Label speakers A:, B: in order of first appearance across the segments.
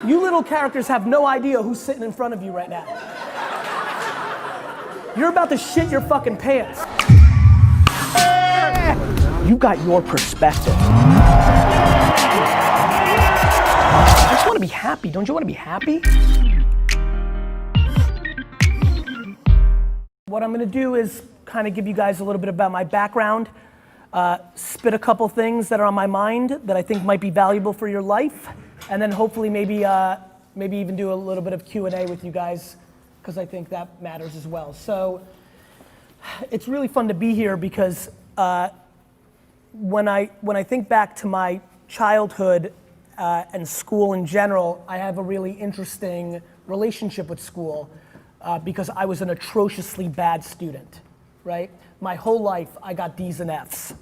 A: You little characters have no idea who's sitting in front of you right now. You're about to shit your fucking pants. You got your perspective. I just want to be happy. Don't you want to be happy? What I'm going to do is kind of give you guys a little bit about my background, spit a couple things that are on my mind that I think might be valuable for your life, and then hopefully maybe even do a little bit of Q&A with you guys, because I think that matters as well. So it's really fun to be here because when I think back to my childhood and school in general, I have a really interesting relationship with school because I was an atrociously bad student, right? My whole life I got D's and F's,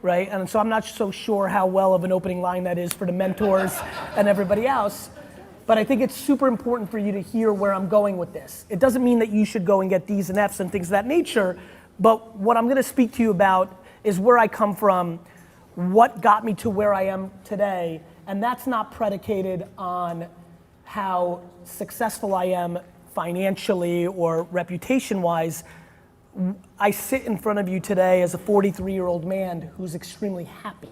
A: right? And so I'm not so sure how well of an opening line that is for the mentors and everybody else, but I think it's super important for you to hear where I'm going with this. It doesn't mean that you should go and get D's and F's and things of that nature, but what I'm gonna speak to you about is where I come from, what got me to where I am today, and that's not predicated on how successful I am financially or reputation-wise. I sit in front of you today as a 43-year-old man who's extremely happy.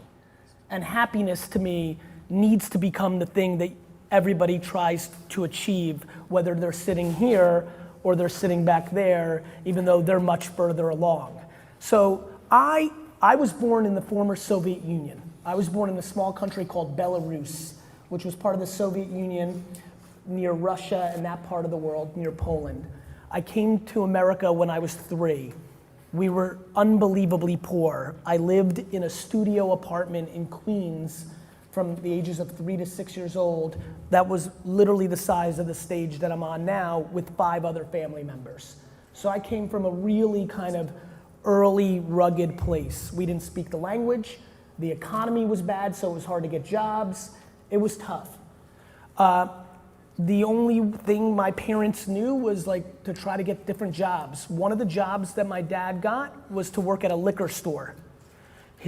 A: And happiness to me needs to become the thing that everybody tries to achieve, whether they're sitting here or they're sitting back there, even though they're much further along. So I was born in the former Soviet Union. I was born in a small country called Belarus, which was part of the Soviet Union near Russia and that part of the world, near Poland. I came to America when I was 3. We were unbelievably poor. I lived in a studio apartment in Queens from the ages of 3 to 6 years old. That was literally the size of the stage that I'm on now with 5 other family members. So I came from a really kind of early, rugged place. We didn't speak the language. The economy was bad, so it was hard to get jobs. It was tough. The only thing my parents knew was like to try to get different jobs. One of the jobs that my dad got was to work at a liquor store.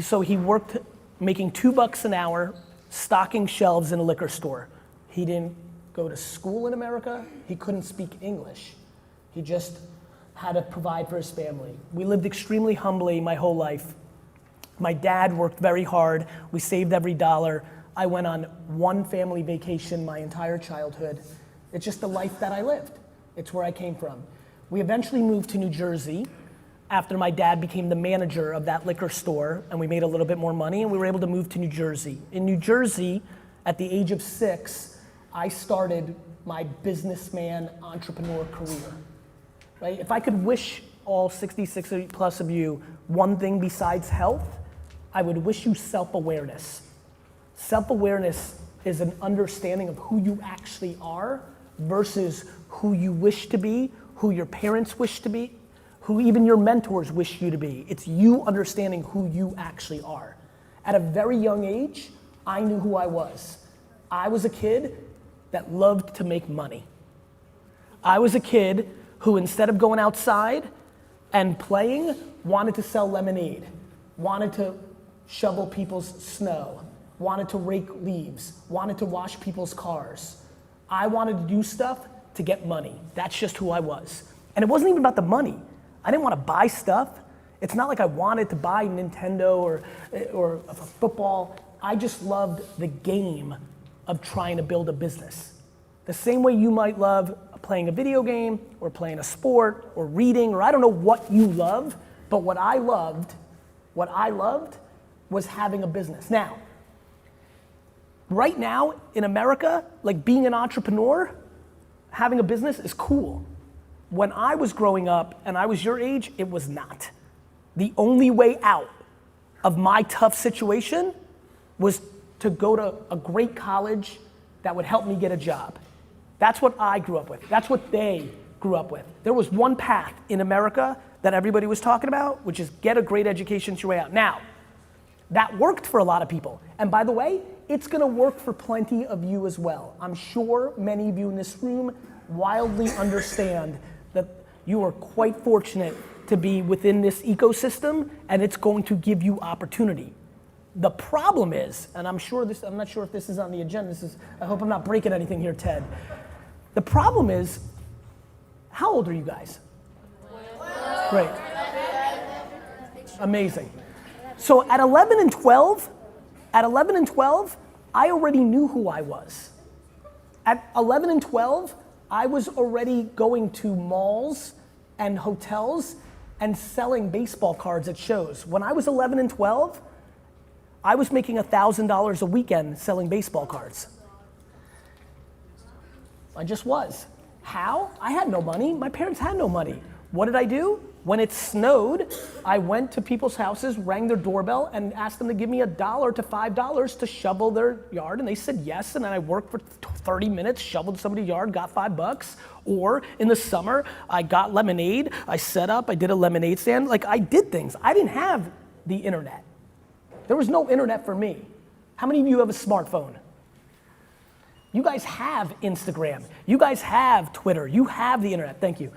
A: So he worked making $2 an hour, stocking shelves in a liquor store. He didn't go to school in America. He couldn't speak English. He just had to provide for his family. We lived extremely humbly my whole life. My dad worked very hard. We saved every dollar. I went on one family vacation my entire childhood. It's just the life that I lived. It's where I came from. We eventually moved to New Jersey after my dad became the manager of that liquor store, and we made a little bit more money, and we were able to move to New Jersey. In New Jersey, at the age of 6, I started my businessman entrepreneur career, right? If I could wish all 66 plus of you one thing besides health, I would wish you self-awareness. Self-awareness is an understanding of who you actually are versus who you wish to be, who your parents wish to be, who even your mentors wish you to be. It's you understanding who you actually are. At a very young age, I knew who I was. I was a kid that loved to make money. I was a kid who, instead of going outside and playing, wanted to sell lemonade, wanted to shovel people's snow, wanted to rake leaves, wanted to wash people's cars. I wanted to do stuff to get money. That's just who I was. And it wasn't even about the money. I didn't want to buy stuff. It's not like I wanted to buy Nintendo or a football. I just loved the game of trying to build a business. The same way you might love playing a video game or playing a sport or reading, or I don't know what you love, but what I loved was having a business. Now, right now in America, like being an entrepreneur, having a business is cool. When I was growing up and I was your age, it was not. The only way out of my tough situation was to go to a great college that would help me get a job. That's what I grew up with. That's what they grew up with. There was one path in America that everybody was talking about, which is get a great education to your way out. Now, that worked for a lot of people. And by the way, it's gonna work for plenty of you as well. I'm sure many of you in this room wildly understand that you are quite fortunate to be within this ecosystem, and it's going to give you opportunity. The problem is, and I'm not sure if this is on the agenda, I hope I'm not breaking anything here, Ted. The problem is, how old are you guys? Great. Amazing. So at 11 and 12, I already knew who I was. At 11 and 12, I was already going to malls and hotels and selling baseball cards at shows. When I was 11 and 12, I was making $1,000 a weekend selling baseball cards. I just was. How? I had no money. My parents had no money. What did I do? When it snowed, I went to people's houses, rang their doorbell, and asked them to give me $1 to $5 to shovel their yard, and they said yes, and then I worked for 30 minutes, shoveled somebody's yard, got $5. Or in the summer, I got lemonade, I set up, I did a lemonade stand. Like, I did things. I didn't have the internet. There was no internet for me. How many of you have a smartphone? You guys have Instagram. You guys have Twitter. You have the internet. Thank you.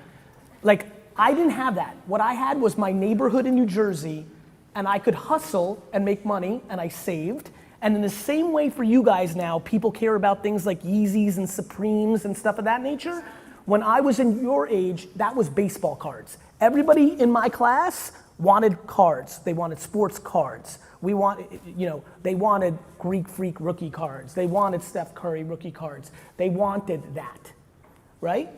A: Like, I didn't have that. What I had was my neighborhood in New Jersey, and I could hustle and make money, and I saved. And in the same way for you guys now, people care about things like Yeezys and Supremes and stuff of that nature. When I was in your age, that was baseball cards. Everybody in my class wanted cards. They wanted sports cards. They wanted Greek Freak rookie cards. They wanted Steph Curry rookie cards. They wanted that, right?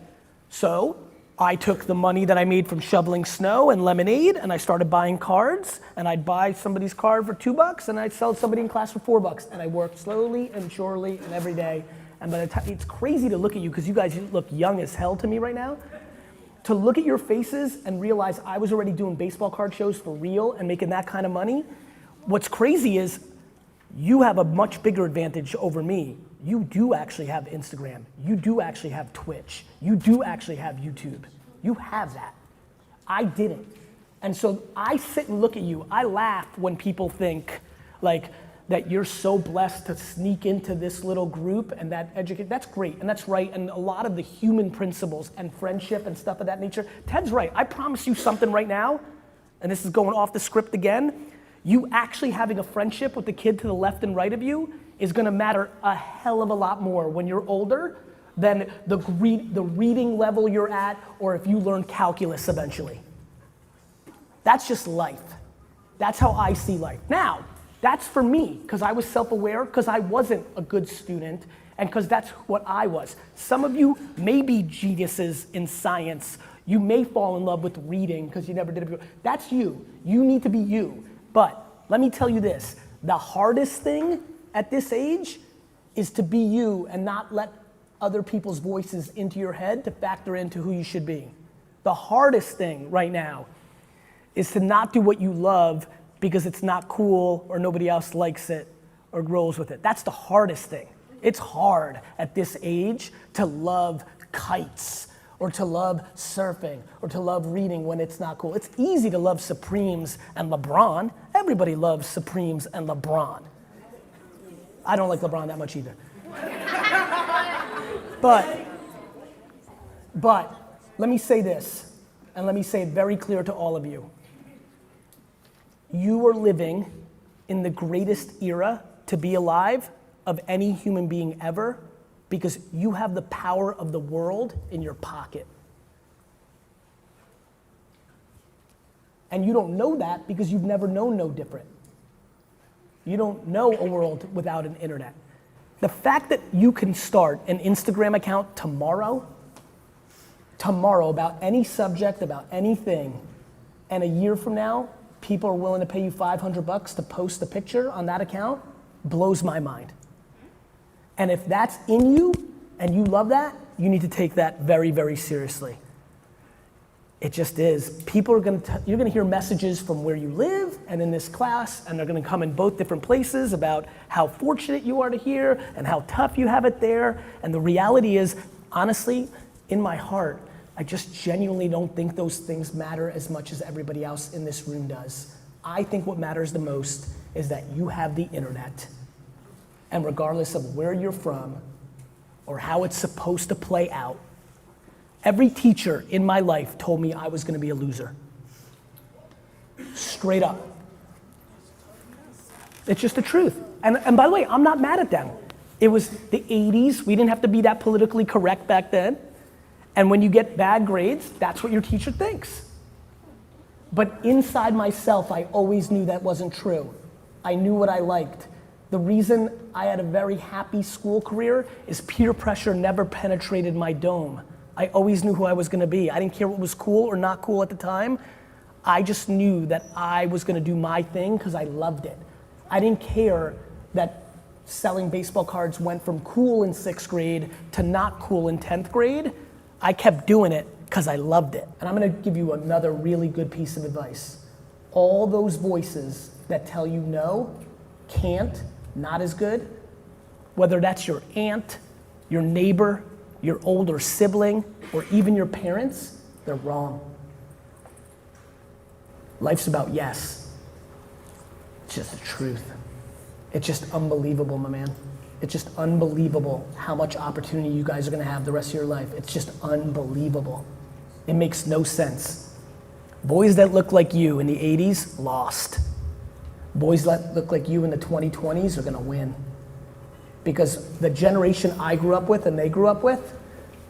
A: So I took the money that I made from shoveling snow and lemonade, and I started buying cards, and I'd buy somebody's card for $2, and I'd sell somebody in class for $4, and I worked slowly and surely and every day. And by the time, it's crazy to look at you, because you guys look young as hell to me right now. To look at your faces and realize I was already doing baseball card shows for real and making that kind of money. What's crazy is you have a much bigger advantage over me. You do actually have Instagram. You do actually have Twitch. You do actually have YouTube. You have that. I didn't. And so I sit and look at you. I laugh when people think like that you're so blessed to sneak into this little group and that educate. That's great and that's right. And a lot of the human principles and friendship and stuff of that nature. Ted's right. I promise you something right now, and this is going off the script again. You actually having a friendship with the kid to the left and right of you is gonna matter a hell of a lot more when you're older than the reading level you're at, or if you learn calculus eventually. That's just life. That's how I see life. Now, that's for me, because I was self-aware, because I wasn't a good student, and because that's what I was. Some of you may be geniuses in science. You may fall in love with reading because you never did it before. That's you. You need to be you. But let me tell you this, the hardest thing at this age is to be you and not let other people's voices into your head to factor into who you should be. The hardest thing right now is to not do what you love because it's not cool or nobody else likes it or grows with it. That's the hardest thing. It's hard at this age to love kites or to love surfing or to love reading when it's not cool. It's easy to love Supremes and LeBron. Everybody loves Supremes and LeBron. I don't like LeBron that much either. But let me say this, and let me say it very clear to all of you. You are living in the greatest era to be alive of any human being ever, because you have the power of the world in your pocket. And you don't know that because you've never known no different. You don't know a world without an internet. The fact that you can start an Instagram account tomorrow about any subject, about anything, and a year from now, people are willing to pay you $500 to post a picture on that account, blows my mind. And if that's in you and you love that, you need to take that very, very seriously. It just is. People are you're gonna hear messages from where you live and in this class, and they're gonna come in both different places about how fortunate you are to hear and how tough you have it there. And the reality is, honestly, in my heart, I just genuinely don't think those things matter as much as everybody else in this room does. I think what matters the most is that you have the internet. And regardless of where you're from or how it's supposed to play out, every teacher in my life told me I was gonna be a loser. Straight up. It's just the truth. And by the way, I'm not mad at them. It was the 80s. We didn't have to be that politically correct back then. And when you get bad grades, that's what your teacher thinks. But inside myself, I always knew that wasn't true. I knew what I liked. The reason I had a very happy school career is peer pressure never penetrated my dome. I always knew who I was gonna be. I didn't care what was cool or not cool at the time. I just knew that I was gonna do my thing because I loved it. I didn't care that selling baseball cards went from cool in 6th grade to not cool in 10th grade. I kept doing it because I loved it. And I'm gonna give you another really good piece of advice. All those voices that tell you no, can't, not as good, whether that's your aunt, your neighbor, your older sibling, or even your parents, they're wrong. Life's about yes. It's just the truth. It's just unbelievable, my man. It's just unbelievable how much opportunity you guys are gonna have the rest of your life. It's just unbelievable. It makes no sense. Boys that look like you in the 80s, lost. Boys that look like you in the 2020s are gonna win. Because the generation I grew up with and they grew up with,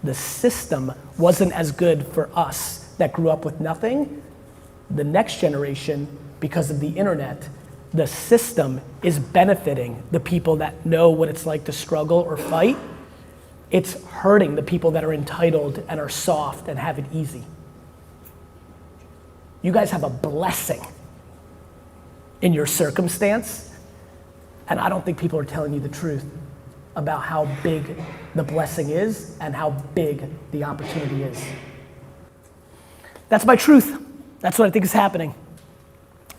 A: the system wasn't as good for us that grew up with nothing. The next generation, because of the internet, the system is benefiting the people that know what it's like to struggle or fight. It's hurting the people that are entitled and are soft and have it easy. You guys have a blessing in your circumstance, and I don't think people are telling you the truth about how big the blessing is and how big the opportunity is. That's my truth. That's what I think is happening.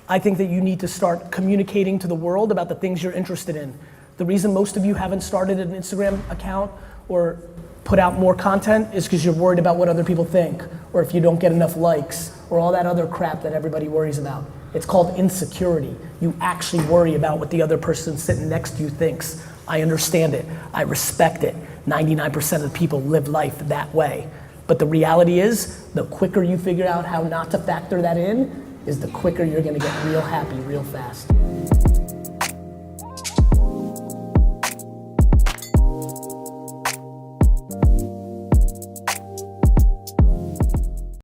A: I think that you need to start communicating to the world about the things you're interested in. The reason most of you haven't started an Instagram account or put out more content is because you're worried about what other people think, or if you don't get enough likes, or all that other crap that everybody worries about. It's called insecurity. You actually worry about what the other person sitting next to you thinks. I understand it, I respect it. 99% of the people live life that way. But the reality is, the quicker you figure out how not to factor that in, is the quicker you're gonna get real happy real fast.